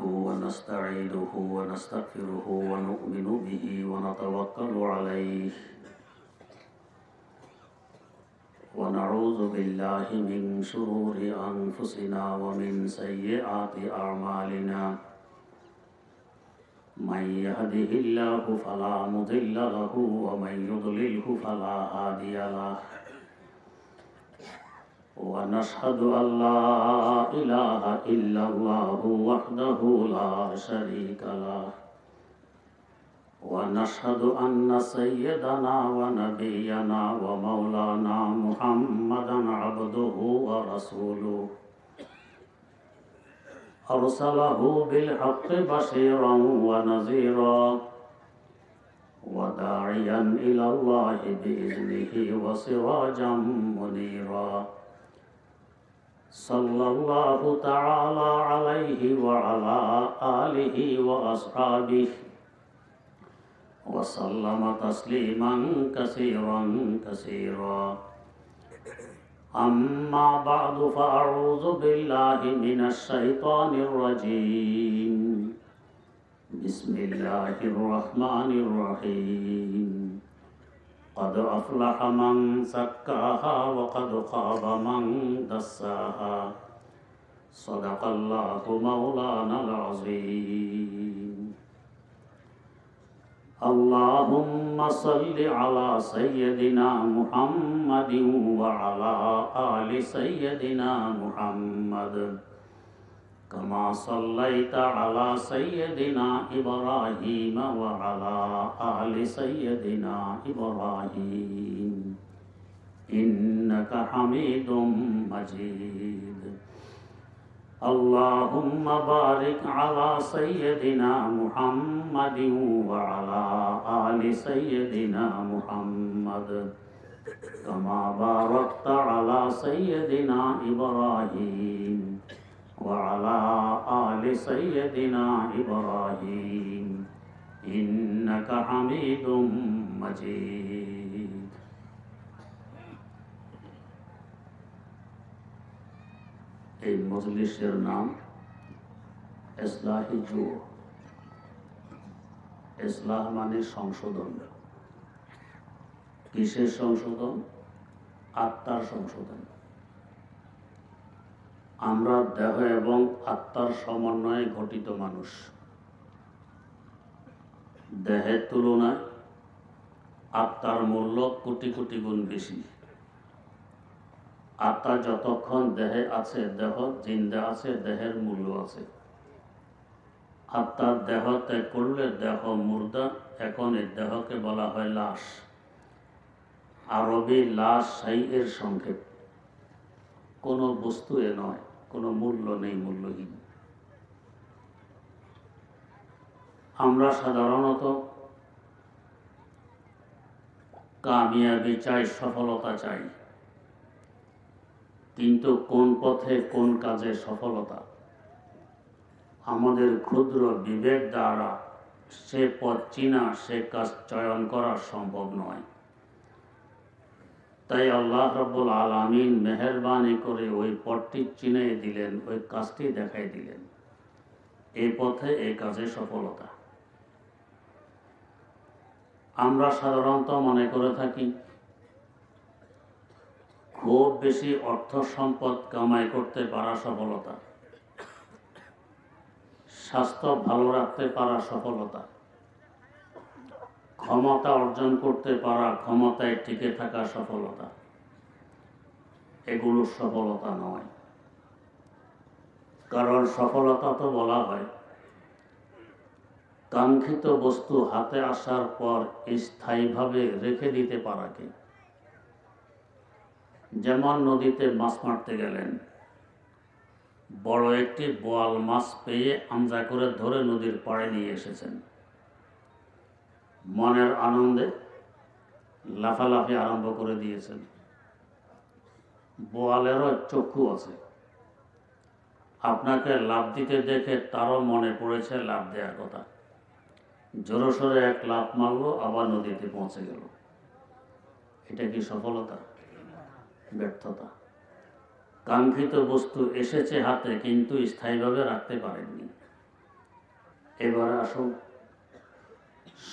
ونستعينه ونستغفره ونؤمن به ونتوكل عليه ونعوذ بالله من شرور أنفسنا ومن سيئات أعمالنا من يهده الله فلا مضل له ومن يضلله فلا هادي له ونشهد أن لا إله إلا الله وحده لا شريك له ونشهد أن سيدنا ونبينا ومولانا محمدا عبده ورسوله أرسله بالحق بشيرا ونذيرا وداعيا إلى الله بإذنه وسراجا منيرا صلى الله تعالى عليه وعلى آله وأصحابه وسلم تسليما كثيرا كثيرا أما بعد فأعوذ بالله من الشيطان الرجيم بسم الله الرحمن الرحيم قد أفلح من زكاها وقد خاب من دساها صدق الله مولانا العظيم اللهم صل على سيدنا محمد وعلى آل سيدنا محمد كما صليت على سيدنا إبراهيم وعلى آل سيدنا إبراهيم إنك حميد مجيد اللهم بارك على سيدنا محمد وعلى آل سيدنا محمد كما باركت على سيدنا إبراهيم وعلى آل سيدنا إبراهيم إنك حميد مجيد এই মজলিসের নাম ইসলাহি যুগ। ইসলাহ মানে সংশোধন। কিসের সংশোধন? আত্মার সংশোধন। আমরা দেহ এবং আত্মার সমন্বয়ে গঠিত মানুষ। দেহের তুলনায় আত্মার মূল্য কোটি কোটি গুণ বেশি। আত্মা যতক্ষণ দেহে আছে, দেহ জিন্দা আছে, দেহের মূল্য আছে। আত্মার দেহ ত্যাগ করলে দেহ মুর্দা। এখন এই দেহকে বলা হয় লাশ। আরবি লাশ সাই এর সংক্ষেপ। কোনো বস্তু এ নয়, কোনো মূল্য নেই, মূল্যহীন। আমরা সাধারণত কামিয়াবি চাই, সফলতা চাই, কিন্তু কোন পথে কোন কাজে সফলতা আমাদের ক্ষুদ্র বিবেক দ্বারা সে পথ চিনা, সে কাজ চয়ন করা সম্ভব নয়। তাই আল্লাহ রাব্বুল আলামিন মেহেরবানি করে ওই পথটি চিনে দিলেন, ওই কাজটি দেখাই দিলেন। এই পথে এই কাজে সফলতা। আমরা সাধারণত মনে করে থাকি খুব বেশি অর্থ সম্পদ কামাই করতে পারা সফলতা, স্বাস্থ্য ভালো রাখতে পারা সফলতা, ক্ষমতা অর্জন করতে পারা, ক্ষমতায় টিকে থাকা সফলতা। এগুলো সফলতা নয়। কারণ সফলতা তো বলা হয় কাঙ্ক্ষিত বস্তু হাতে আসার পর স্থায়ীভাবে রেখে দিতে পারাকে। যেমন নদীতে মাছ মারতে গেলেন, বড় একটি বোয়াল মাছ পেয়ে আমজা করে ধরে নদীর পাড়ে নিয়ে এসেছেন। মনের আনন্দে লাফালাফি আরম্ভ করে দিয়েছেন। বোয়ালেরও চক্ষু আছে। আপনাকে লাফ দিতে দেখে তারও মনে পড়েছে লাফ দেওয়ার কথা। জোরে সোরে এক লাফ মারলো, আবার নদীতে পৌঁছে গেল। এটা কি সফলতা? ব্যর্থতা। কাঙ্ক্ষিত বস্তু এসেছে হাতে, কিন্তু স্থায়ীভাবে রাখতে পারেননি। এবারে আসুন,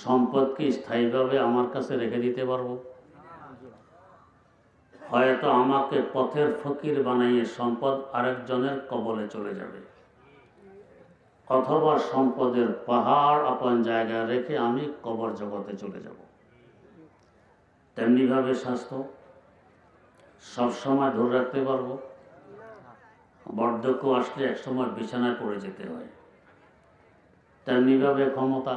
সম্পদ কি স্থায়ীভাবে আমার কাছে রেখে দিতে পারবো? হয়তো আমাকে পথের ফকির বানাইয়ে সম্পদ আরেকজনের কবলে চলে যাবে, অথবা সম্পদের পাহাড় আপন জায়গায় রেখে আমি কবর জগতে চলে যাব। তেমনিভাবে স্বাস্থ্য সবসময় ধরে রাখতে পারবো? বার্ধক্য আসলে একসময় বিছানায় পড়ে যেতে হয়। তেমনিভাবে ক্ষমতা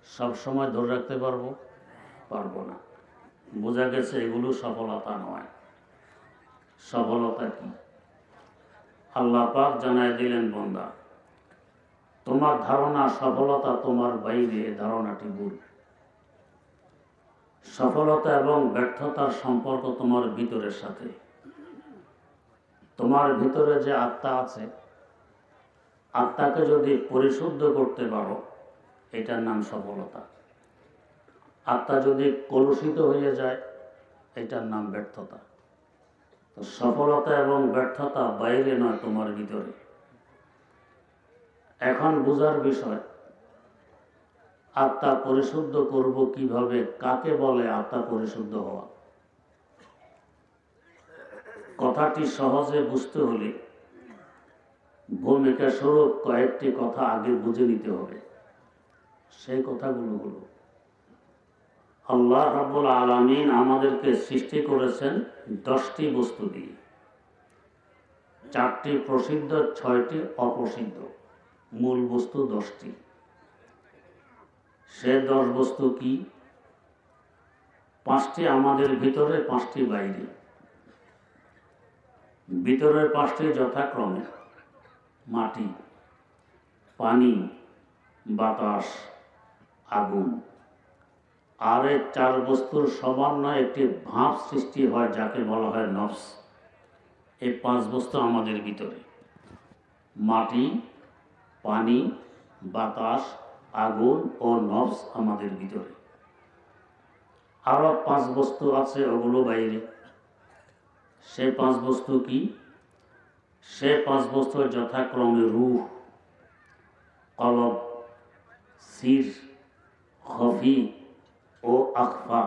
সবসময় ধরে রাখতে পারবো? পারবো না। বোঝা গেছে এগুলো সফলতা নয়। সফলতা কি? আল্লাহ পাক জানায় দিলেন, বান্দা, তোমার ধারণা সফলতা তোমার বাইরে, ধারণাটি ভুল। সফলতা এবং ব্যর্থতার সম্পর্ক তোমার ভিতরের সাথে। তোমার ভিতরে যে আত্মা আছে, আত্মাকে যদি পরিশুদ্ধ করতে পারো, এটার নাম সফলতা। আত্মা যদি কলুষিত হয়ে যায়, এটার নাম ব্যর্থতা। তো সফলতা এবং ব্যর্থতা বাইরে নয়, তোমার ভিতরে। এখন বোঝার বিষয়, আত্মা পরিশুদ্ধ করব কিভাবে, কাকে বলে আত্মা পরিশুদ্ধ হওয়া? কথাটি সহজে বুঝতে হলে ভূমিকা স্বরূপ কয়েকটি কথা আগে বুঝে নিতে হবে। সেই কথাগুলো হলো, আল্লাহ রাব্বুল আলামিন আমাদেরকে সৃষ্টি করেছেন 10টি বস্তু দিয়ে, 4টি প্রসিদ্ধ, 6টি অপ্রসিদ্ধ। মূল বস্তু 10টি। সে 10 বস্তু কি? 5টি আমাদের ভিতরে, 5টি বাইরে। ভিতরের 5টি যথাক্রমে মাটি, পানি, বাতাস, আগুন। আর এই 4 বস্তুর সমন্বয়ে একটি ভাব সৃষ্টি হয়, যাকে বলা হয় নফস। এই 5 বস্তু আমাদের ভিতরে, মাটি, পানি, বাতাস, আগুন ও নফস আমাদের ভিতরে। আরো 5 বস্তু আছে, ওগুলো বাইরে। সে 5 বস্তু কি? সে 5 বস্তু যথাক্রমে রূহ, কলব, সির, খফি ও আখফা।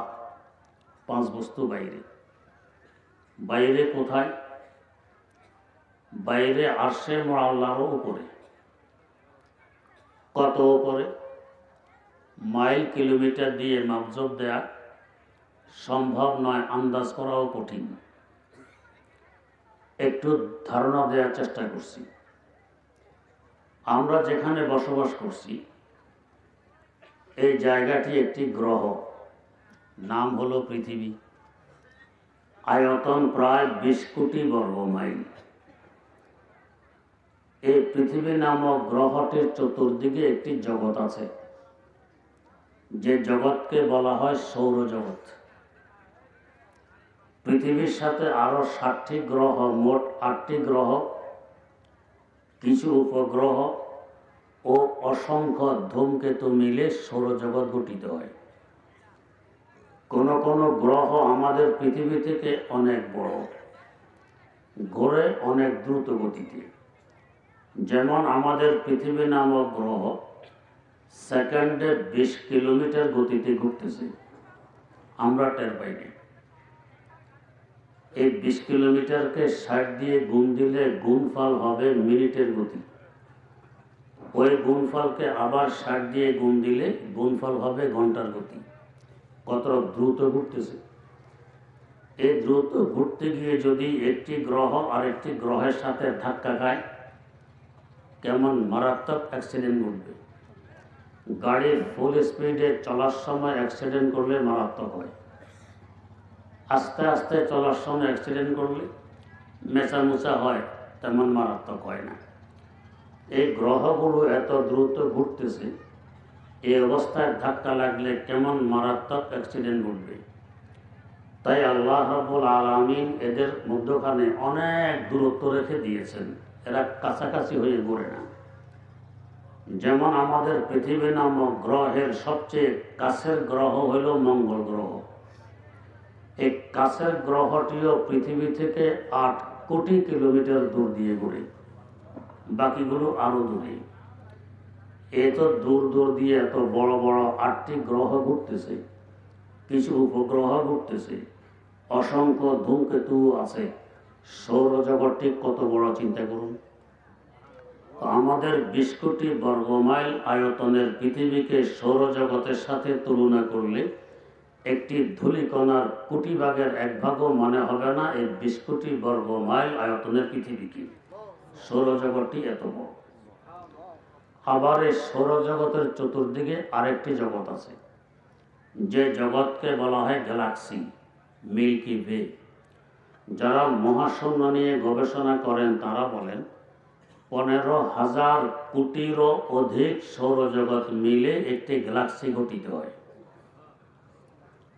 5 বস্তু বাইরে। বাইরে কোথায়? বাইরে আরশে মুআল্লারও উপরে। কত উপরে? মাইল কিলোমিটার দিয়ে মাপজোপ দেয়া সম্ভব নয়, আন্দাজ করাও কঠিন। একটু ধারণা দেওয়ার চেষ্টা করছি। আমরা যেখানে বসবাস করছি, এই জায়গাটি একটি গ্রহ, নাম হলো পৃথিবী। আয়তন প্রায় 20 কোটি বর্গ মাইল। এই পৃথিবী নামক গ্রহটির চতুর্দিকে একটি জগৎ আছে, যে জগৎকে বলা হয় সৌরজগৎ। পৃথিবীর সাথে আরো 7টি গ্রহ, মোট 8টি গ্রহ, কিছু উপগ্রহ ও অসংখ্য ধূমকেতু মিলে সৌরজগৎ গঠিত হয়। কোন কোন গ্রহ আমাদের পৃথিবী থেকে অনেক বড়, ঘোরে অনেক দ্রুত গতিতে। যেমন আমাদের পৃথিবী নামক গ্রহ সেকেন্ডে 20 কিলোমিটার গতিতে ঘুরতেছে, আমরা টের পাই না। এই 20 কিলোমিটারকে 60 দিয়ে গুণ দিলে গুণফল হবে মিনিটের গতি। ওই গুণফলকে আবার 60 দিয়ে গুণ দিলে গুণফল হবে ঘন্টার গতি। কত দ্রুত ঘুরতেছে! এই দ্রুত ঘুরতে গিয়ে যদি একটি গ্রহ আরেকটি গ্রহের সাথে ধাক্কা খায়, কেমন মারাত্মক অ্যাক্সিডেন্ট ঘটবে। গাড়ির ফুল স্পিডে চলার সময় অ্যাক্সিডেন্ট করলে মারাত্মক হয়, আস্তে আস্তে চলার সময় অ্যাক্সিডেন্ট করলে মেচামুচা হয়, তেমন মারাত্মক হয় না। এই গ্রহগুলো এত দ্রুত ঘুরতেছে, এই অবস্থায় ধাক্কা লাগলে কেমন মারাত্মক অ্যাক্সিডেন্ট ঘটবে। তাই আল্লাহ রাব্বুল আলামিন এদের মধ্যখানে অনেক দূরত্ব রেখে দিয়েছেন, এরা কাছাকাছি হয়ে ঘোরে না। যেমন আমাদের পৃথিবী নামক গ্রহের সবচেয়ে কাছের গ্রহ হইল মঙ্গল গ্রহ। এই কাছের গ্রহটিও পৃথিবী থেকে 8 কোটি কিলোমিটার দূর দিয়ে ঘুরে, বাকিগুলো আরো দূরে। এত দূর দূর দিয়ে এত বড় বড় 8টি গ্রহ ঘুরতেছে, কিছু উপগ্রহ ঘুরতেছে, অসংখ্য ধূমকেতু আছে। সৌরজগৎটি কত বড় চিন্তা করুন। আমাদের 20 কোটি বর্গমাইল আয়তনের পৃথিবীকে সৌরজগতের সাথে তুলনা করলে একটি ধূলিকণার কোটি ভাগের 1 ভাগও মনে হবে না এই 20 কোটি বর্গমাইল আয়তনের পৃথিবীকে। সৌরজগৎটি এত বড়। আবার এই সৌরজগতের চতুর্দিকে আরেকটি জগৎ আছে, যে জগৎকে বলা হয় গ্যালাক্সি, মিল্কি ওয়ে। যারা মহাশূন্য নিয়ে গবেষণা করেন তারা বলেন 15,000 কোটিরও অধিক সৌরজগৎ মিলে একটি গ্যালাক্সি গঠিত হয়।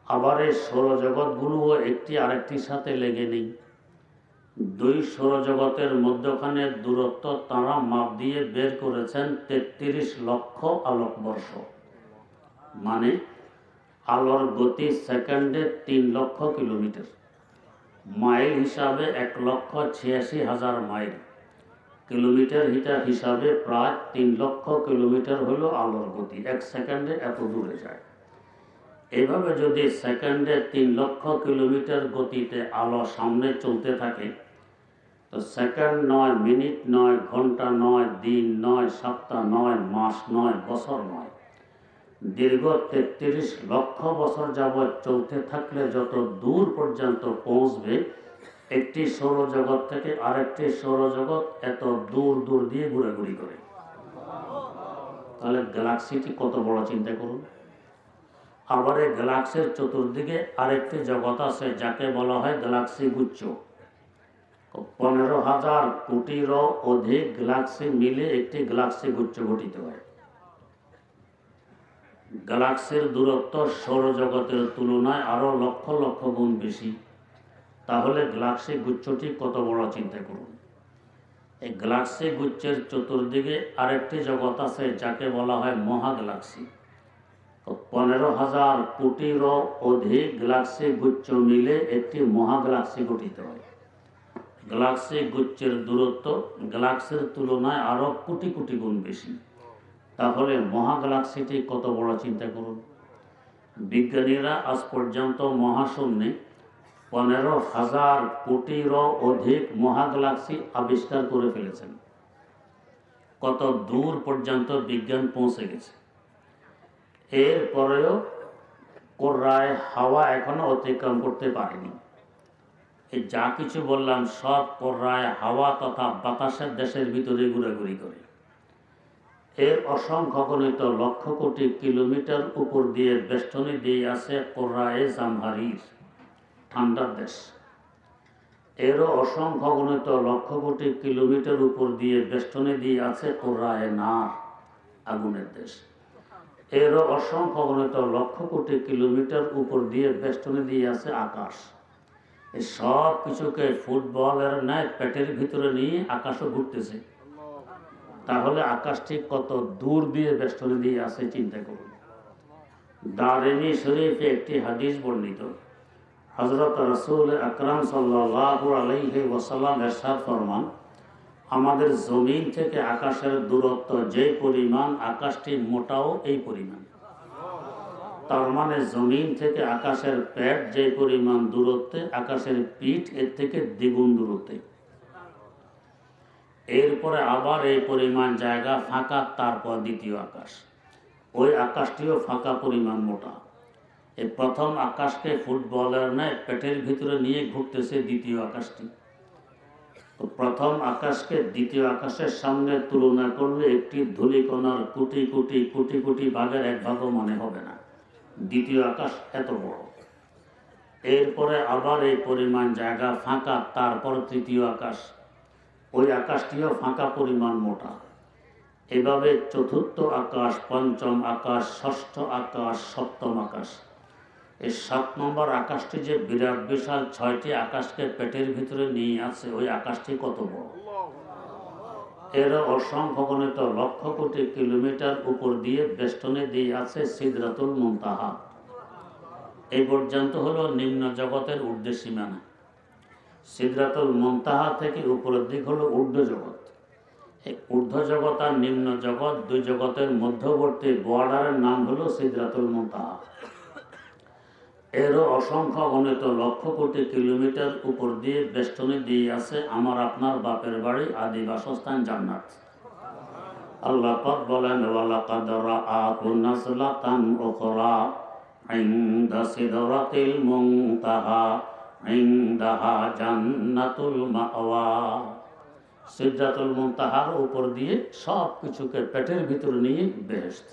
আবার এই সৌরজগৎগুলোও একটি আরেকটির সাথে লেগে নেই। 2 সৌরজগতের মধ্যখানের দূরত্ব তারা মাপ দিয়ে বের করেছেন 33 লক্ষ আলোকবর্ষ। মানে আলোর গতি সেকেন্ডে 3 লক্ষ কিলোমিটার। মাইল হিসাবে 1,86,000 মাইল। কিলোমিটার হিসাবে প্রায় 3 লক্ষ কিলোমিটার হলো আলোর গতি। 1 সেকেন্ডে এত দূরে যায়। এভাবে যদি সেকেন্ডে 3 লক্ষ কিলোমিটার গতিতে আলো সামনে চলতে থাকে, তো সেকেন্ড নয়, মিনিট নয়, ঘন্টা নয়, দিন নয়, সপ্তাহ নয়, মাস নয়, বছর নয়, দীর্ঘ 33 লক্ষ বছর যাবৎ চলতে থাকলে যত দূর পর্যন্ত পৌঁছবে, একটি সৌরজগৎ থেকে আরেকটি সৌরজগৎ এত দূর দূর দিয়ে ঘোরাঘুরি করে। তাহলে গ্যালাক্সিটি কত বড় চিন্তা করুন। আবার এই গ্যালাক্সির চতুর্দিকে আরেকটি জগৎ আছে যাকে বলা হয় গ্যালাক্সি গুচ্ছ। 15,000 কোটিরও অধিক গ্যালাক্সি মিলে একটি গ্যালাক্সি গুচ্ছ গঠিত হয়। গ্যালাক্সির দূরত্ব সৌরজগতের তুলনায় আরো লক্ষ লক্ষ গুণ বেশি। তাহলে গ্যালাক্সি গুচ্ছটি কত বড় চিন্তা করুন। এই গ্যালাক্সি গুচ্ছের চতুর্দিকে আরেকটি জগৎ আছে যাকে বলা হয় মহাগ্যালাক্সি। 15,000 কোটিরও অধিক গ্যালাক্সি গুচ্ছ মিলে একটি মহাগ্যালাক্সি গঠিত হয়। গ্যালাক্সি গুচ্ছের দূরত্ব গ্যালাক্সির তুলনায় আরো কোটি কোটি গুণ বেশি। তাহলে মহাগ্যালাক্সিটি কত বড় চিন্তা করুন। বিজ্ঞানীরা আজ পর্যন্ত মহাশূন্যে 15,000 কোটিরও অধিক মহাগ্যালাক্সি আবিষ্কার করে ফেলেছেন। কত দূর পর্যন্ত বিজ্ঞান পৌঁছে গেছে। এরপরেও কোরআয় হাওয়া এখনো অতিক্রম করতে পারেনি। এই যা কিছু বললাম সব কোরআয় হাওয়া তথা বাতাসের দেশের ভিতরে ঘোরাঘুরি করে। এর অসংখ্য গণিত লক্ষ কোটি কিলোমিটার উপর দিয়ে বেষ্টনী দিয়ে আছে কোরআয়ে জামহারির, ঠান্ডার দেশ। এরও অসংখ্য গণিত লক্ষ কোটি কিলোমিটার উপর দিয়ে বেষ্টনী দিয়ে আছে কোরআয়ে নার, আগুনের দেশ। এরও অসংখ্য গণিত লক্ষ কোটি কিলোমিটার উপর দিয়ে বেষ্টনী দিয়ে আছে আকাশ। এই সব কিছুকে ফুটবলের ন্যায় পেটের ভিতরে নিয়ে আকাশও ঘুরতেছে। তাহলে আকাশটি কত দূর দিয়ে বেষ্টনী দিয়ে আছে চিন্তা করুন। দারেমি শরীফে একটি হাদিস বর্ণিত, হযরত রাসূল আকরাম সাল্লাল্লাহু আলাইহি ওয়াসাল্লাম ইরশাদ ফরমান, আমাদের জমিন থেকে আকাশের দূরত্ব যে পরিমাণ, আকাশটি মোটাও এই পরিমাণ। তার মানে জমিন থেকে আকাশের পেট যে পরিমাণ দূরত্বে, আকাশের পিঠ এর থেকে দ্বিগুণ দূরত্বে। এরপরে আবার এই পরিমাণ জায়গা ফাঁকা, তারপর দ্বিতীয় আকাশ। ওই আকাশটিও ফাঁকা পরিমাণ মোটা। এই প্রথম আকাশকে ফুটবলের ন্যায় পেটের ভিতরে নিয়ে ঘুরতেছে দ্বিতীয় আকাশটি। তো প্রথম আকাশকে দ্বিতীয় আকাশের সামনে তুলনা করলে একটি ধূলিকণার কোটি কোটি কোটি কোটি ভাগের 1 ভাগও মনে হবে না। দ্বিতীয় আকাশ এত বড়। এরপরে আবার এই পরিমাণ জায়গা ফাঁকা, তারপর তৃতীয় আকাশ। ওই আকাশটিও ফাঁকা পরিমাণ মোটা। এভাবে চতুর্থ আকাশ, পঞ্চম আকাশ, ষষ্ঠ আকাশ, সপ্তম আকাশ। এই 7 নম্বর আকাশটি যে বিরাট বিশাল 6টি আকাশকে পেটের ভিতরে নিয়ে আছে, ওই আকাশটি কত বড়। এর অসংখ্য গণিত লক্ষ কোটি কিলোমিটার উপর দিয়ে বেষ্টনী দিয়ে আছে সিদরাতুল মুনতাহা। এই পর্যন্ত হলো নিম্ন জগতের ঊর্ধ্ব সীমানা। সিদরাতুল মুনতাহা থেকে উপরের দিক হলো ঊর্ধ্ব জগৎ। এই ঊর্ধ্ব জগৎ আর নিম্ন জগৎ, দুই জগতের মধ্যবর্তী বর্ডারের নাম হলো সিদরাতুল মুনতাহা। এরও অসংখ্য গণিত লক্ষ কোটি কিলোমিটার উপর দিয়ে বেষ্টনী দিয়ে আছে আমার আপনার বাপের বাড়ি, আদি বাসস্থান জান্নাত। আল্লাহ পাক বলেন, ওয়ালাকাদ রাআহু নাযলাতান উখরা ইনদা সিদরাতিল মুনতাহা ইনদাহা জান্নাতুল মাওয়া। সিদরাতুল মুনতাহার উপর দিয়ে সব কিছুকে পেটের ভিতর নিয়ে বেহেশত।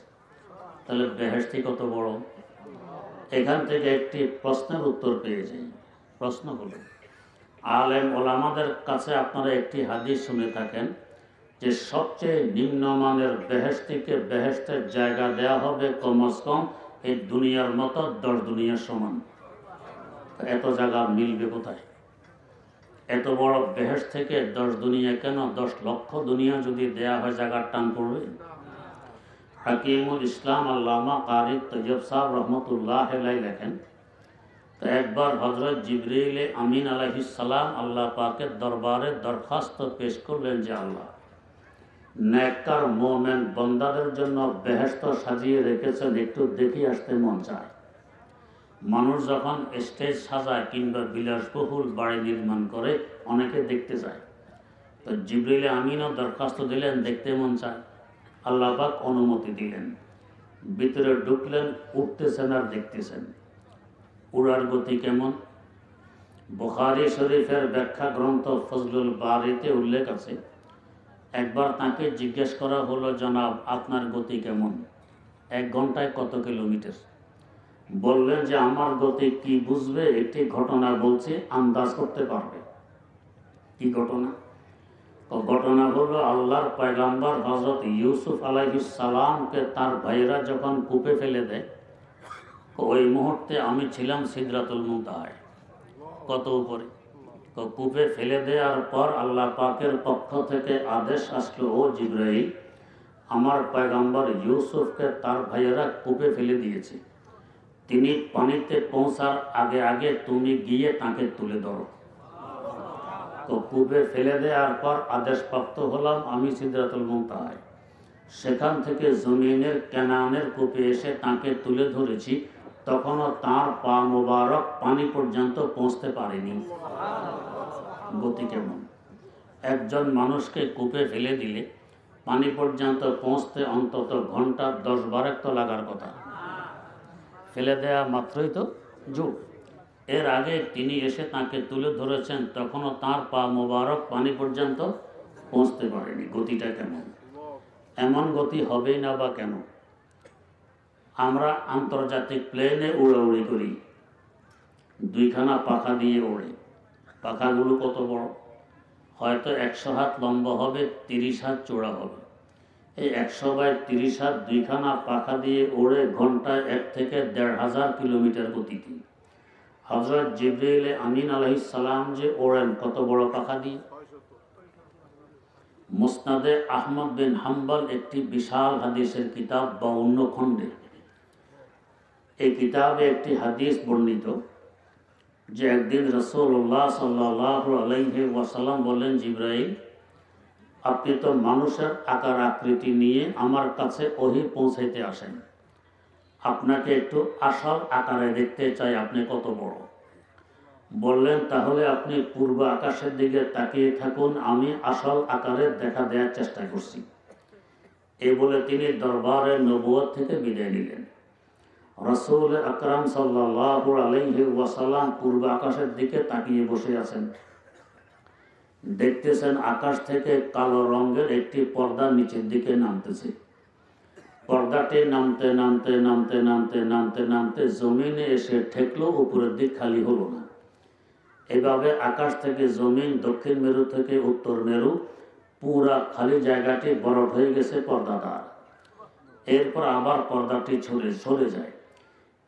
তাহলে বেহেশতি কত বড়! এখান থেকে একটি প্রশ্নের উত্তর পেয়ে যাই। প্রশ্ন হলো, আলেম ওলামাদের কাছে আপনারা একটি হাদিস শুনে থাকেন যে সবচেয়ে নিম্নমানের বেহেশতিকে বেহেশতের জায়গা দেয়া হবে কমস কম এই দুনিয়ার মতো 10 দুনিয়ার সমান। এত জায়গা মিলবে কোথায়? এত বড় বেহেশত থেকে 10 দুনিয়া কেন, 10 লক্ষ দুনিয়া যদি দেয়া হয় জায়গার টান পড়বে? হাকিমুল ইসলাম আল্লামা কারি তৈয়ব সাহেব রহমতুল্লাহ আলাইহি লেখেন, তো একবার হযরত জিবরিল আমিন আলাইহিস সালাম আল্লাহ পাকের দরবারে দরখাস্ত পেশ করলেন যে আল্লাহ, নেককার মুমিন বান্দাদের জন্য বেহেশত সাজিয়ে রেখেছেন, একটু দেখে আসতে মন চায়। মানুষ যখন স্টেজ সাজায় কিংবা বিলাসবহুল বাড়ি নির্মাণ করে অনেকে দেখতে যায়, তো জিবরিল আমিনও দরখাস্ত দিলেন, দেখতে মন চায়। আল্লাহ পাক অনুমতি দিলেন, ভিতরে ঢুকলেন, উঠতেছেন আর দেখতেছেন। উড়ার গতি কেমন? বুখারী শরীফের ব্যাখ্যা গ্রন্থ ফজলুল বারীতে উল্লেখ আছে, একবার তাকে জিজ্ঞেস করা হলো, জনাব আপনার গতি কেমন? 1 ঘন্টায় কত কিলোমিটার? বললেন যে আমার গতি কি বুঝবে, একটি ঘটনা বলছে, আন্দাজ করতে পারবে। কি ঘটনা? ঘটনা হলো আল্লাহর পয়গম্বর হযরত ইউসুফ আলাইহিস সালামকে তার ভাইরা যখন কূপে ফেলে দেয়, ওই মুহূর্তে আমি ছিলাম সিদরাতুল মুনতাহায়। কত উপরে? কূপে ফেলে দেওয়ার পর আল্লাহ পাকের পক্ষ থেকে আদেশ আসলো, ও জিবরাইল, আমার পয়গম্বর ইউসুফকে তার ভাইয়েরা কূপে ফেলে দিয়েছে, তিনি পানিতে পৌঁছার আগে আগে তুমি গিয়ে তাকে তুলে ধরো। তো কূপে ফেলে দেওয়ার পর আদেশপ্রাপ্ত হলাম আমি সিদরাতুল মুনতাহায়। সেখান থেকে জমিনের কেনানের কূপে এসে তাকে তুলে ধরেছি, তখনও তার পা মোবারক পানি পর্যন্ত পৌঁছতে পারেনি। গতি কেমন! একজন মানুষকে কূপে ফেলে দিলে পানি পর্যন্ত পৌঁছতে অন্তত ঘন্টা 10-12 তো লাগার কথা। ফেলে দেয়া মাত্রই তো যুগ। এর আগে তিনি এসে তাকে তুলে ধরেছেন, তখনও তার পা মোবারক পানি পর্যন্ত পৌঁছতে পারেনি। গতিটা কেমন! এমন গতি হবেই না বা কেন? আমরা আন্তর্জাতিক প্লেনে উড়াউড়ি করি, 2খানা পাখা দিয়ে ওড়ে। পাখাগুলো কত বড়? হয়তো 100 হাত লম্বা হবে, 30 হাত চওড়া হবে। এই 100 বাই 30 হাত 2খানা পাখা দিয়ে ওড়ে ঘন্টায় 1 থেকে 1,500 কিলোমিটার গতিতে। হযরত জিবরিল আমিন আলাইহিস সালাম যে ওড়েন কত বড় পাখা দিয়ে! মুসনাদে আহমদ বিন হাম্বল একটি বিশাল হাদিসের কিতাব, 52 খণ্ডে। এই কিতাবে একটি হাদিস বর্ণিত যে একদিন রাসূলুল্লাহ সাল্লাল্লাহু আলাইহি ওয়াসাল্লাম বললেন, জিবরাইল, আপনি তো মানুষের আকার আকৃতি নিয়ে আমার কাছে ওহী পৌঁছাইতে আসেন, আপনাকে একটু আসল আকারে দেখতে চাই, আপনি কত বড়। বললেন, তাহলে আপনি পূর্ব আকাশের দিকে তাকিয়ে থাকুন, আমি আসল আকারে দেখা দেওয়ার চেষ্টা করছি। এই বলে তিনি দরবারে নবুয়ত থেকে বিদায় নিলেন। রাসূল আকরাম সাল্লাল্লাহু আলাইহি ওয়াসাল্লাম পূর্ব আকাশের দিকে তাকিয়ে বসে আছেন। দেখতেছেন আকাশ থেকে কালো রঙের একটি পর্দা নিচের দিকে নামতেছে। পর্দাটি নামতে নামতে নামতে নামতে নামতে নামতে জমিনে এসে ঠেকলো, উপরের দিক খালি হলো না। এভাবে আকাশ থেকে জমিন, দক্ষিণ মেরু থেকে উত্তর মেরু, পুরা খালি জায়গাটি বরফ হয়ে গেছে পর্দাদার। এরপর আবার পর্দাটি সরে যায়।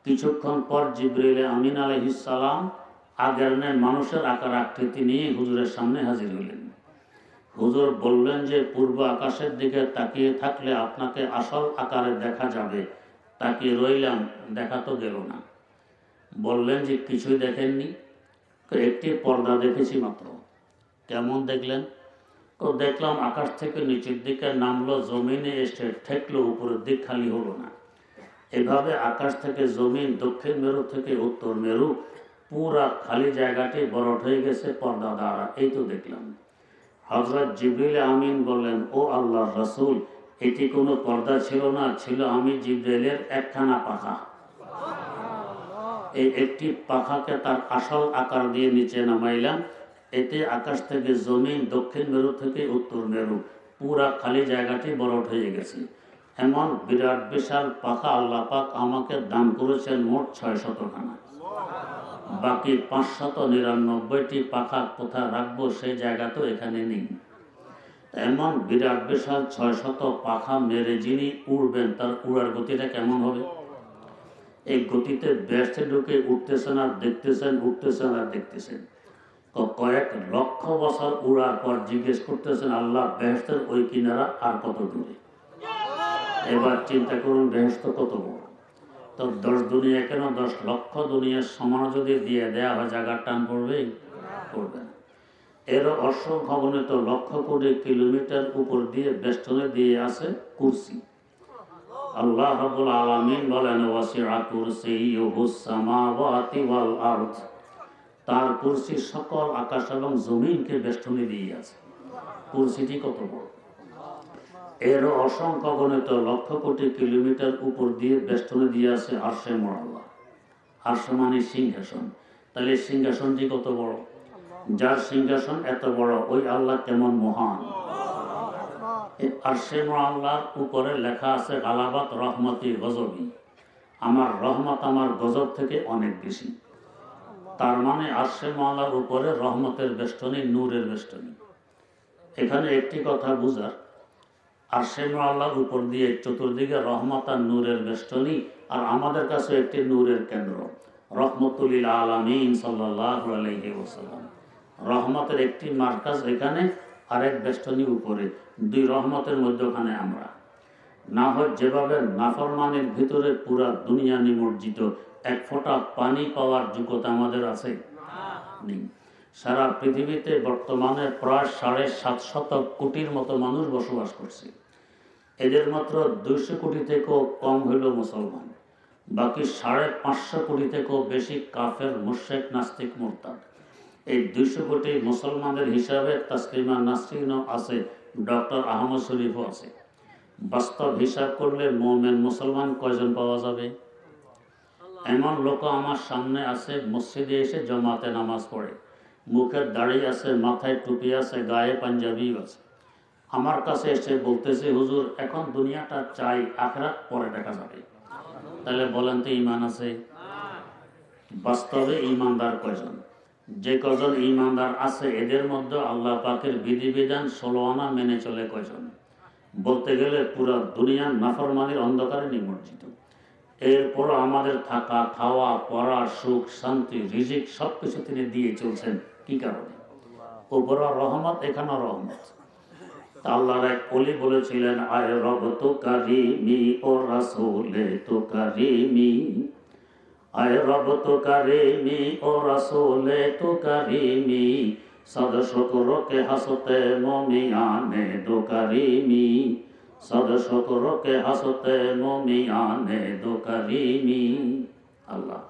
কিছুক্ষণ পর জিবরিল আমিন আলাইহিস সালাম আগের ন্যায় মানুষের আকার আকৃতি নিয়ে হুজুরের সামনে হাজির হইলেন। হুজুর বললেন যে পূর্ব আকাশের দিকে তাকিয়ে থাকলে আপনাকে আসল আকারে দেখা যাবে। তাকিয়ে রইলাম, দেখা তো গেল না। বললেন যে কিছুই দেখেননি? একটি পর্দা দেখেছি মাত্র। কেমন দেখলেন? তো দেখলাম আকাশ থেকে নিচের দিকে নামলো, জমিনে এসে ঠেকলো, উপরের দিক খালি হলো না। এভাবে আকাশ থেকে জমিন, দক্ষিণ মেরু থেকে উত্তর মেরু, পুরা খালি জায়গাটি বরফ হয়ে গেছে পর্দা দ্বারা। এই তো দেখলাম। হযরত জিবরিল আমিন বললেন, ও আল্লাহর রাসূল, এটি কোনো পর্দা ছিল না, ছিল আমি জিবরাইলের একখানা পাখা। এই একটি পাখাকে তার আসল আকার দিয়ে নিচে নামাইলাম। এতে আকাশ থেকে জমিন, দক্ষিণ মেরু থেকে উত্তর মেরু, পুরা খালি জায়গাটি বরফ হয়ে গেছে। এমন বিরাট বিশাল পাখা আল্লাহ পাক আমাকে দান করেছেন মোট 600 খানা। বাকি 599টি পাখা কোথায় রাখবো সেই জায়গা তো এখানে নেই। এমন বিরাট বিশাল 600 পাখা মেরে যিনি উড়বেন, তার উড়ার গতিটা কেমন হবে? এই গতিতে বেহেশতে ঢুকে উঠতেছেন আর দেখতেছেন, উঠতেছেন আর দেখতেছেন। কয়েক লক্ষ বছর উড়ার পর জিজ্ঞেস করতেছেন, আল্লাহ বেহেশতের ওই কিনারা আর কত দূরে? এবার চিন্তা করুন বেহেশত কত বড়। তো 10 দুনিয়া কেন, 10 লক্ষ দুনিয়ার সমান যদি দিয়ে দেওয়া হয়, জায়গার টান পড়বে? পড়বে না। এরও অসংখ্য গণিত লক্ষ কোটি কিলোমিটার উপর দিয়ে বেষ্টনে দিয়ে আছে কুরসি। আল্লাহ রাব্বুল আলামিন বলেন, ওয়াসিআ কুরসিয়ুহুস সামাওয়াতি ওয়াল আরদ। তার কুরসি সকল আকাশ এবং জমিনকে বেষ্টনে দিয়ে আছে। কুরসিটি কত বড়! এরও অসংখ্য গণিত লক্ষ কোটি কিলোমিটার উপর দিয়ে বেষ্টনে দিয়ে আছে আরশে মুআল্লা। আরশ মানে সিংহাসন। তাহলে সিংহাসনটি কত বড়? যার সিংহাসন এত বড়, ওই আল্লাহ কেমন মহান! আরশে মুআল্লার উপরে লেখা আছে, গালাবাত রহমতি গজবি। আমার রহমত আমার গজব থেকে অনেক বেশি। তার মানে আরশে মুআল্লার উপরে রহমতের বেষ্টনী, নূরের বেষ্টনী। এখানে একটি কথা বুঝার, আরশে মুআল্লার উপর দিয়ে চতুর্দিকে রহমত আর নূরের বেষ্টনী, আর আমাদের কাছে একটি নূরের কেন্দ্র, রহমতুল লিল আলামিন সাল্লাল্লাহু আলাইহি ওয়াসাল্লাম। রহমতের একটি মার্কাজ এখানে, আরেক বেষ্টনী উপরে, দুই রহমতের মধ্যখানে আমরা। না হয় যেভাবে নাফরমানের ভিতরে পুরা দুনিয়া নিমজ্জিত, এক ফোঁটা পানি পাওয়ার যোগ্যতা আমাদের আছে? নেই। সারা পৃথিবীতে বর্তমানে প্রায় 750 কোটির মতো মানুষ বসবাস করছে। এদের মাত্র 200 কোটি থেকেও কম হইল মুসলমান। বাকি 550 কোটি থেকেও বেশি কাফের, মুশরিক, নাস্তিক, মুরতাদ। এই 200 কোটি মুসলমানদের হিসাবে তাসলিমা নাসরিনও আছে, ডক্টর আহমদ শরীফও আছে। বাস্তব হিসাব করলে মুমিন মুসলমান কয়জন পাওয়া যাবে? এমন লোক আমার সামনে আছে, মসজিদে এসে জামাতে নামাজ পড়ে, মুখের দাড়ি আছে, মাথায় টুপি আছে, গায়ে পাঞ্জাবিও আছে। আমার কাছে এসে বলতেছে, হুজুর এখন দুনিয়াটা চাই, আখিরাত পরে দেখা যাবে। তাহলে বলেন তো ঈমান আছে? বাস্তবে ঈমানদার কয়জন? যে কজন ঈমানদার আছে এদের মধ্যে আল্লাহ পাকের বিধিবিধান 16 আনা মেনে চলে কয়জন? বলতে গেলে পুরো দুনিয়া নাফরমানির অন্ধকারে নিমজ্জিত। এরপর আমাদের থাকা, খাওয়া, পড়া, সুখ, শান্তি, রিজিক সবকিছু তিনি দিয়ে চলছেন। কি কারণে? উপরা রহমত, এখানে রহমত। আল্লাহর এক ওলি বলেছিলেন, আয় রব তো কারিমি ও রাসূলে তো কারিমি, আয় রব তো কারিমি ও রাসূলে তো কারিমি, সদ শুকর কে হাসতে মুমিয়ানে দো কারিমি, সদ শুকর কে হাসতে মুমিয়ানে দো কারিমি। আল্লাহ,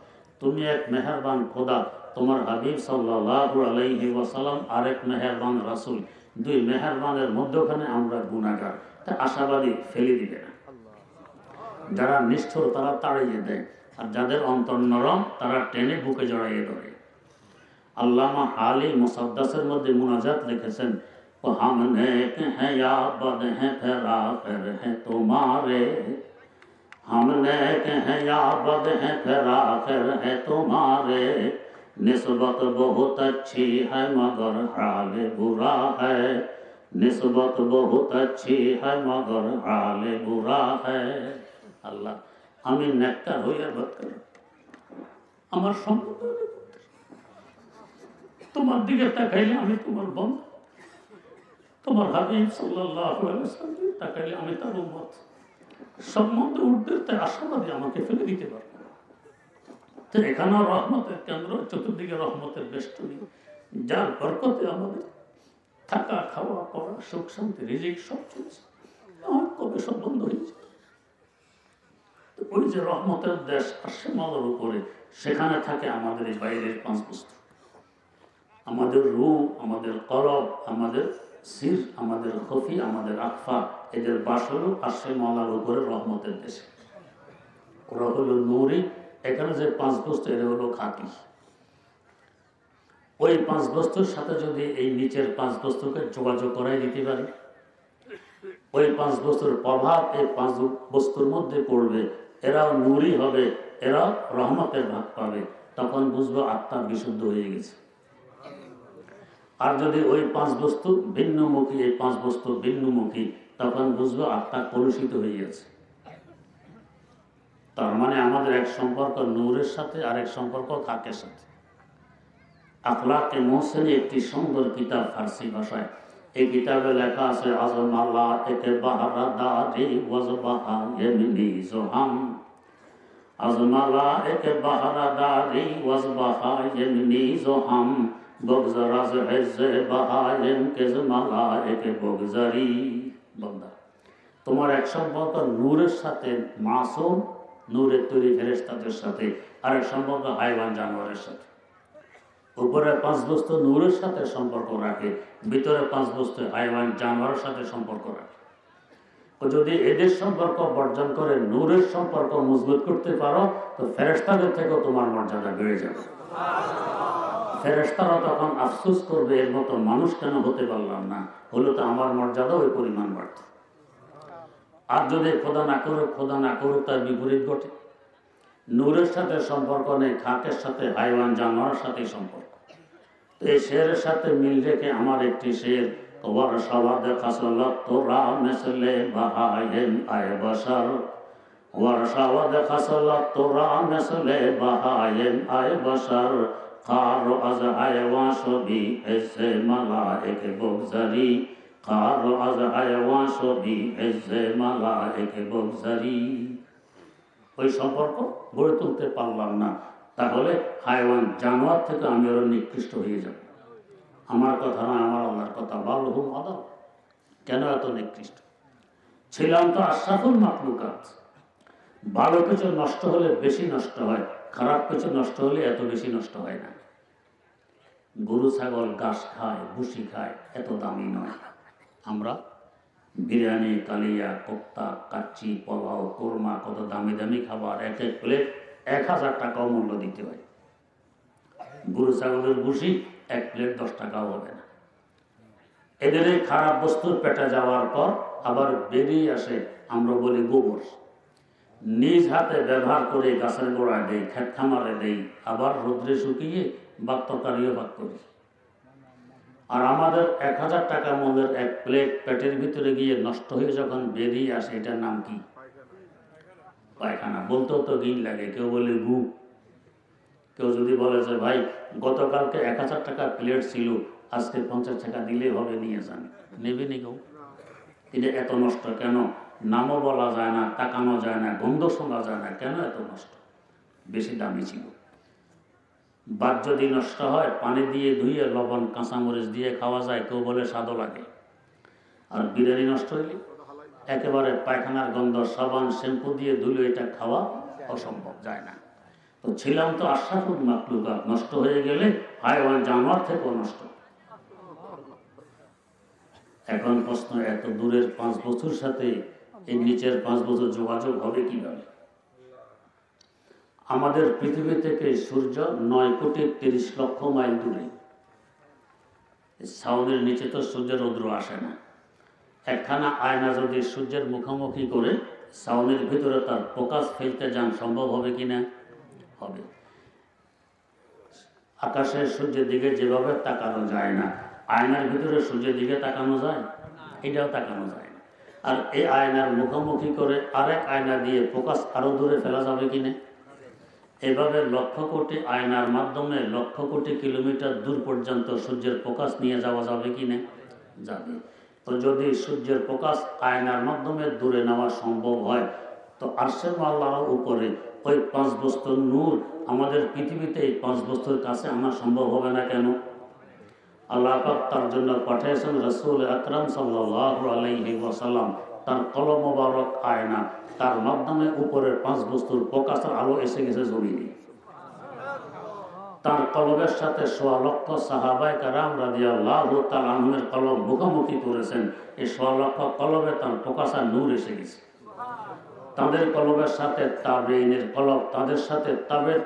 তুমি এক মেহেরবান খোদা, তোমার হাবিব সাল্লাল্লাহু আলাইহি ওয়াসাল্লাম আরেক মেহেরবান রাসূল, দুই মেহেরবানের মধ্যখানে আমরা গুনাহগার। তা আশাবাদী ফেলে দিবে না। যারা নিষ্ঠুর তারা তাড়িয়ে দেয়, আর যাদের অন্তর নরম তারা টেনে বুকে জড়াইয়ে ধরে। আল্লামা হালি মুসাদ্দাসের মধ্যে মুনাজাত লিখেছেন, ও হাম নেক হ্যাঁ ইয়া বদ হ্যাঁ ফেরা ফের হ্যাঁ তোমারে, হাম নেক হ্যাঁ ইয়া বদ হ্যাঁ ফেরা ফের হ্যাঁ তোমারে, निस्बत बहुत अच्छी है मगर हाल बुरा है, निस्बत बहुत अच्छी है मगर हाल बुरा है। আল্লাহ, আমি নেককার হইয়া বদকার, আমার সম্পদ তোমার দিকে তাকাইলে আমি তোমার বন্ধু, তোমার হাবিব সাল্লাল্লাহু আলাইহি ওয়াসাল্লাম তাকাইলে আমি তার উম্মত। সম্বন্ধে উঠতে তাই আশাবাদী আমাকে ফেলে দিতে পারবে। এখানে রহমতের কেন্দ্র, চতুর্দিকে রহমতের বেষ্টনী, যার বরকতে আমাদের থাকা খাওয়া পড়া সুখ শান্তি রিজিক সব চলছে, কবে সব বন্ধ হয়েছে। ওই যে রহমতের দেশ আসে মালার উপরে, সেখানে থাকে আমাদের এই বাইরের পাঁচ বস্তু, আমাদের রূহ, আমাদের কলব, আমাদের সির, আমাদের খফি, আমাদের আকফা, এদের বাস হলো আসে মালার উপরে রহমতের দেশে। ওরা হলো নূরি। এখানে যে পাঁচ বস্তু এরা হলো খাঁটি। ওই পাঁচ বস্তুর সাথে যদি এই নিচের পাঁচ বস্তুকে যোগাযোগ করাই দিতে পারি, ওই পাঁচ বস্তুর প্রভাব এই পাঁচ বস্তুর মধ্যে পড়বে, এরাও নূরি হবে, এরাও রহমতের ভাগ পাবে, তখন বুঝবো আত্মা বিশুদ্ধ হয়ে গেছে। আর যদি ওই পাঁচ বস্তু ভিন্নমুখী, এই পাঁচ বস্তু ভিন্নমুখী, তখন বুঝবো আত্মা কলুষিত হয়ে গেছে। তার মানে আমাদের এক সম্পর্ক নূরের সাথে, আর এক সম্পর্ক খাকের সাথে। আখলাকে মোহসেন একটি সুন্দর কিতাব ফার্সি ভাষায়, এই কিতাবে লেখা আছে আজম আল্লাহ একে বাহারা দারি ওয়াজবাহা ইয়ামিনি জোহাম, আজম আল্লাহ একে বাহারা দারি ওয়াজবাহা ইয়ামিনি জোহাম, বগজরাজ হেজে বাহায়েম কেজমালা একে বগজারি। বন্দা, তোমার এক সম্পর্ক নূরের সাথে, মাসুম নূরের তৈরি ফেরেশতাদের সাথে, আর এক সম্পর্ক হাইওয়ান জানোয়ারের সাথে। উপরে পাঁচ বস্তু নূরের সাথে সম্পর্ক রাখে, ভিতরে পাঁচ বস্তু হাইওয়ান জানোয়ারের সাথে সম্পর্ক রাখে। যদি এদের সম্পর্ক বর্জন করে নূরের সম্পর্ক মজবুত করতে পারো, তো ফেরেশতাদের থেকেও তোমার মর্যাদা বেড়ে যাবে। ফেরেশতারা তখন আফসোস করবে, এর মতো মানুষ কেন হতে পারলাম না, হলে তো আমার মর্যাদা ওই পরিমাণ বাড়ত। আর যদি খোদা না করুক তার বিপরীত ঘটে, নূরের সাথে সম্পর্ক নেই, খাকের সাথে, হাইওয়ান জানোয়ারের সাথে সম্পর্ক। তো এই শেরের সাথে মিল রেখে আমার একটি শের, ওয়ারশাওয়াদ খাসলাত তোরা মিসলে বাহায়েন আয় বশর, ওয়ারশাওয়াদ খাসলাত তোরা মিসলে বাহায়েন আয় বশর, খারো আজ হায়ওয়ান সবি এসে মালায়েকে বগজারি, খারো আজ হায়ওয়ান সবি এসে মালায়েকে বগজারি। ওই সম্পর্ক গড়ে তুলতে পারলাম না, তাহলে হাইওয়ান জানোয়ার থেকে আমি আরো নিকৃষ্ট হয়ে যাব। আমার কথা না, আমার আল্লাহর কথা। বালহুম আদম, কেন এত নিকৃষ্ট? ছিলাম তো আশরাফুল মাখলুকাত। ভালো কিছু নষ্ট হলে বেশি নষ্ট হয়, খারাপ কিছু নষ্ট হলে এত বেশি নষ্ট হয় না। গরু ছাগল ঘাস খায়, ভুসি খায়, এত দামি নয়। আমরা বিরিয়ানি, কালিয়া, কোপ্তা, কাচ্চি, পোলাও, কোরমা, কত দামি দামি খাবার, এক এক প্লেট 1000 টাকাও মূল্য দিতে হয়। গরু ছাগলের ভুসি এক প্লেট 10 টাকাও হবে না। এদের এই খারাপ বস্তু পেটে যাওয়ার পর আবার বেরিয়ে আসে, আমরা বলি গোবর। নিজ হাতে ব্যবহার করে গাছের গোড়ায় দেই, ক্ষেত খামারে দেই, আবার রোদ্রে শুকিয়ে ভাত তরকারিও ভাগ করি। আর আমাদের 1000 টাকা মূল্যের এক প্লেট পেটের ভিতরে গিয়ে নষ্ট হয়ে যখন বেরিয়ে আসে, এটার নাম কি? পায়খানা। বলতেও তো ঘিন লাগে। কেউ বলে গু, কেউ যদি বলে যে ভাই গতকালকে 1000 টাকা প্লেট ছিল, আজকে 50 টাকা দিলেই হবে, নিয়ে যান, নেবে নি কেউ? এটা এত নষ্ট কেন? নামও বলা যায় না, তাকানো যায় না, গন্ধ শোনা যায় না, কেন এত নষ্ট? বেশি দামি ছিল। ভাত যদি নষ্ট হয়, পানি দিয়ে ধুয়ে লবণ কাঁচামরিচ দিয়ে খাওয়া যায়, কেউ বলে স্বাদও লাগে। আর বিরিয়ানি নষ্ট হইলে একেবারে পায়খানার গন্ধ, সাবান শ্যাম্পু দিয়ে ধুলে এটা খাওয়া অসম্ভব, যায় না। তো ছিলাম তো আশরাফুল মাখলুকাত, নষ্ট হয়ে গেলে হাইওয়ান জানোয়ার থেকেও নষ্ট। এখন প্রশ্ন, এত দূরের 5 বছর সাথে এই নিচের 5 বছর যোগাযোগ হবে কিভাবে? আমাদের পৃথিবী থেকে সূর্য 9,30,00,000 মাইল দূরে। সাউনের নিচে তো সূর্যের রৌদ্র আসে না। একখানা আয়না যদি সূর্যের মুখোমুখি করে সাউনের ভিতরে তার ফোকাস ফেলতে যান, সম্ভব হবে কিনা? হবে। আকাশে সূর্যের দিকে যেভাবে তাকানো যায় না, আয়নার ভিতরে সূর্যের দিকে তাকানো যায়? এটাও তাকানো যায় না। আর এই আয়নার মুখোমুখি করে আরেক আয়না দিয়ে ফোকাস আরো দূরে ফেলা যাবে কিনা? এভাবে লক্ষ কোটি আয়নার মাধ্যমে লক্ষ কোটি কিলোমিটার দূর পর্যন্ত সূর্যের ফোকাস নিয়ে যাওয়া যাবে কিনা? যাবে। তো যদি সূর্যের ফোকাস আয়নার মাধ্যমে দূরে নেওয়া সম্ভব হয়, তো আরশের আল্লাহর উপরে ওই 5 বস্তুর নূর আমাদের পৃথিবীতে এই 5 বস্তুর কাছে আনা সম্ভব হবে না কেন? আল্লাহ পাক তার জন্য পাঠিয়েছেন রাসূল আকরাম সাল্লাল্লাহু আলাইহি ওয়াসাল্লাম, তার কলম মোবারক আয়না, তার মাধ্যমে উপরের 5 বস্তুর প্রকাশের আলো এসে গেছে জমিনে। তার কলবের সাথে 1.25 লক্ষ সাহাবায়ে কেরাম রাদিয়াল্লাহু তাআলা আনহুর কলব মুখোমুখি করেছেন। এই 1.25 লক্ষ কলবে তার প্রকাশের নূর এসে গেছে। তাদের কলবের সাথে তাবেঈনের কলব, তাদের সাথে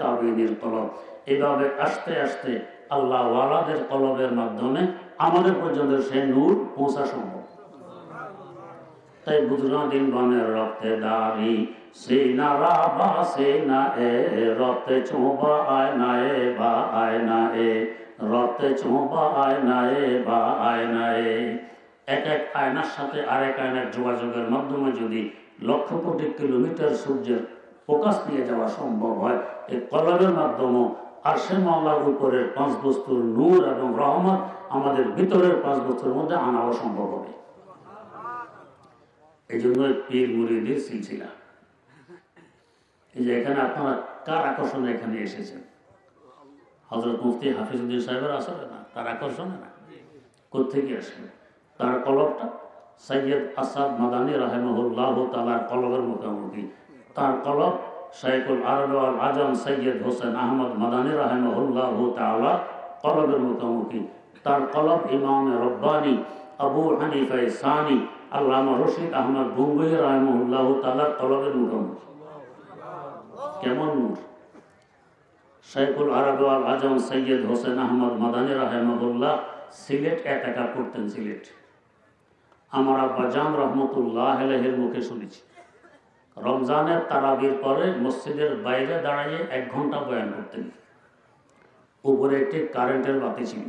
তাবেঈনের কলব, এভাবে আস্তে আস্তে আল্লাহ ওয়ালাদের কলবের মাধ্যমে আমাদের পর্যন্ত সে নূর পৌঁছা সম্ভব। তাই বুজুর্গাদিন বানের রক্তে দাড়ি সিনা রাবা সিনা এ রক্তে চোবা আয়না এ বা আয়না এ রক্তে চোবা আয়না এ বা আয়না এ। এক এক আয়নার সাথে আরেক আয়নার যোগাযোগের মাধ্যমে যদি লক্ষ কোটি কিলোমিটার সূর্যের প্রকাশ নিয়ে যাওয়া সম্ভব হয়, এই কলবের মাধ্যমে আরশে মাওলার উপরের 5 বস্তুর নূর এবং রহমত আমাদের ভিতরের 5 বস্তুর মধ্যে আনাও সম্ভব হবে। এই জন্য পীর মুরিদের সিলসিলা। এই যে এখানে আপনারা কার আকর্ষণে এখানে এসেছেন? হযরত মুফতি হাফিজউদ্দিন সাহেবের আসলে না, তার আকর্ষণে না। কোত্থেকে আসবে? তার কলবটা সৈয়দ আসাদ মাদানী রাহিমাহুল্লাহ তাআলার কলবের মুখোমুখি। তার কলব শাইখুল আরব ওয়াল আজম সৈয়দ হোসেন আহমদ মাদানী রাহিমাহুল্লাহ তাআলা কলবের মুখোমুখি। তার কলব ইমাম রব্বানী আবু হানিফা সানি আল্লামা রশিদ আহমদ গঙ্গুহি রাহিমাহুল্লাহ তাআলার কলবের মুখোমুখি। কেমন নূর! শাইখুল আরব ওয়াল আজম সৈয়দ হোসেন আহমদ মাদানী রাহিমাহুল্লাহ সিলেট একা করতেন। সিলেট আমার আব্বা জান রহমতুল্লাহ আলাইহির মুখে শুনেছি, রমজানের তারাবির পরে মসজিদের বাইরে দাঁড়িয়ে 1 ঘন্টা বয়ান করতেন। উপরে একটি কারেন্টের বাতি ছিল।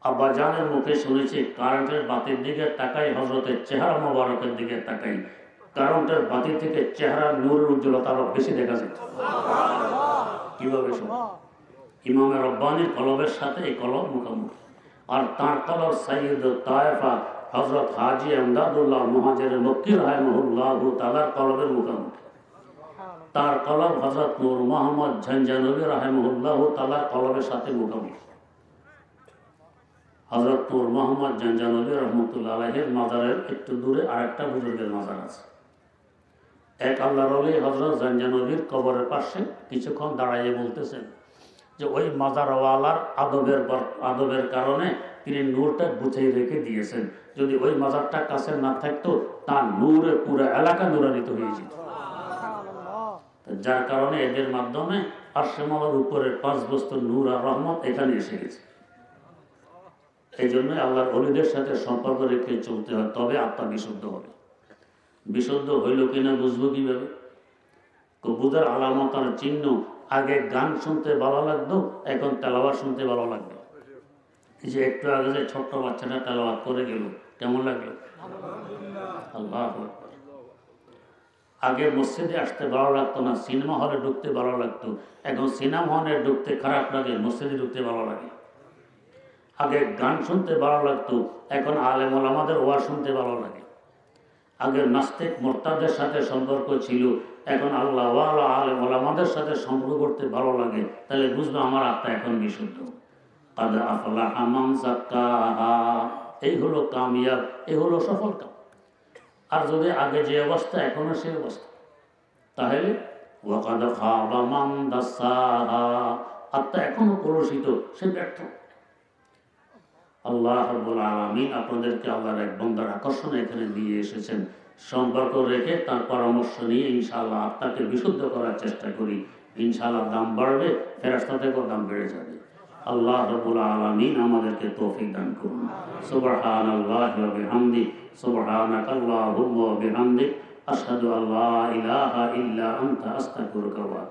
আব্বা জানের মুখে শুনেছি কারেন্টের বাতির দিকে তাকাই, হযরতের চেহারা মোবারকের দিকে তাকাই, কারেন্টের বাতি থেকে চেহারার নূরের উজ্জ্বলতা আরো বেশি দেখা যেত। কিভাবে সম্ভব? ইমাম রব্বানীর কলবের সাথে এই কলব মুখোমুখি। আর তাঁর কলব সাইয়্যিদ তায়েফা হযরত হাজী আমদাদুল্লাহ মুহাজির মক্কি রাহিমাহুল্লাহু তাআলার কলবের মুখোমুখি। তার কলব হযরত নূর মোহাম্মদ ঝঞ্ঝানবী রাহিমাহুল্লাহু তাআলার কলবের সাথে মুখোমুখি। হযরত নূর মোহাম্মদ ঝঞ্ঝানবী রহমতুল্লাহ আলাইহির মাজারের একটু দূরে আরেকটা বুজুর্গের মাজার আছে। এক আল্লাহর ওলি হযরত ঝঞ্ঝানবীর কবরের পাশে কিছুক্ষণ দাঁড়িয়ে বলতেছেন যে ওই মাজারওয়ালার আদবের কারণে তিনি নূরটা গুছিয়ে রেখে দিয়েছেন। যদি ওই মাজারটা কাছে না থাকতো তার নূরে পুরো এলাকা নূরান্বিত হয়ে যেত। যার কারণে এদের মাধ্যমে আরশে মাওলার উপরের 5 বস্তুর নূর আর রহমত এখানে এসে গেছে। এই জন্য আল্লাহর ওলিদের সাথে সম্পর্ক রেখে চলতে হয়, তবে আত্মা বিশুদ্ধ হবে। বিশুদ্ধ হইল কিনা বুঝবো কিভাবে? বুঝার আলামত আর চিহ্ন, আগে গান শুনতে ভালো লাগতো, এখন তেলাওয়াত শুনতে ভালো লাগবে। এই যে একটু আগে যে ছোট্ট বাচ্চাটা তেলাওয়াত করে গেল, কেমন লাগলো? আল্লাহু আকবার। আগে মসজিদে আসতে ভালো লাগতো না, সিনেমা হলে ঢুকতে ভালো লাগতো, এখন সিনেমা হলে ঢুকতে খারাপ লাগে, মসজিদে ঢুকতে ভালো লাগে। আগে গান শুনতে ভালো লাগতো, এখন আলেম ওলামাদের ওয়াজ শুনতে ভালো লাগে। আগে নাস্তিক মুরতাদের সাথে সম্পর্ক ছিল, এখন আল্লাহ ওয়ালা আলেম ওলামাদের সাথে সম্পর্ক করতে ভালো লাগে। তাহলে বুঝবো আমার আত্মা এখন বিশুদ্ধ। কাদ আফলাহা মান যাক্কাহা, এই হলো কামিয়াব, এই হলো সফল কাম। আর যদি আগে যে অবস্থা এখনো সেই অবস্থা, তাহলে ওয়া কাদ খাবা মান দাসাহা, আত্মা এখনো কলুষিত, সে ব্যর্থ। আল্লাহ রাব্বুল আলামিন আপনাদেরকে আল্লাহর এক বান্দার আকর্ষণে এখানে নিয়ে এসেছেন। সম্পর্ক রেখে তার পরামর্শ নিয়ে ইনশাআল্লাহ আত্মাকে বিশুদ্ধ করার চেষ্টা করি। ইনশাআল্লাহ দাম বাড়বে, ফেরেশতা থেকেও দাম বেড়ে যাবে। আল্লাহ রাব্বুল আলামিন আমাদেরকে তৌফিক দান করুন। সুবহানাল্লাহি ওয়া বিহামদি, সুবহানাকাল্লাহুম্মা ওয়া বিহামদিক, আশহাদু আল্লা ইলাহা ইল্লা আনতা আস্তাগফিরুকা ওয়া